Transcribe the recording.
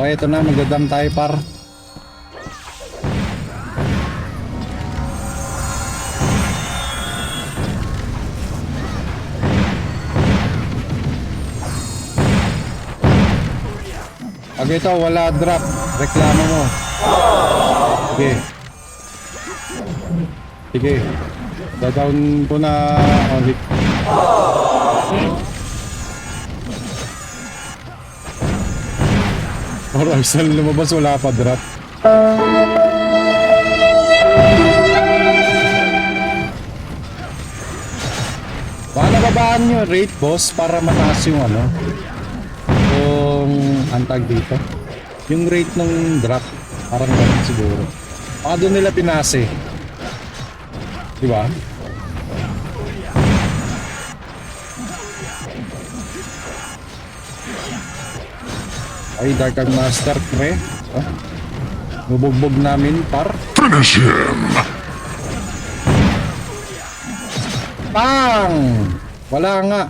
Okay, ito na, magdadam tayo par. Pag ito wala drop, reklamo mo. Sige. Sige. Dadown ko na ulit. Alright, saan lumabas wala pa drop. Baka babaan nyo rate boss para mataas yung ano, yung antag dito, yung rate ng drop. Parang ganun siguro. Baka doon nila pinase, diba? Ay, Dark Arm Master pre. Nubugbog namin par. Finish him! Bang! Wala nga.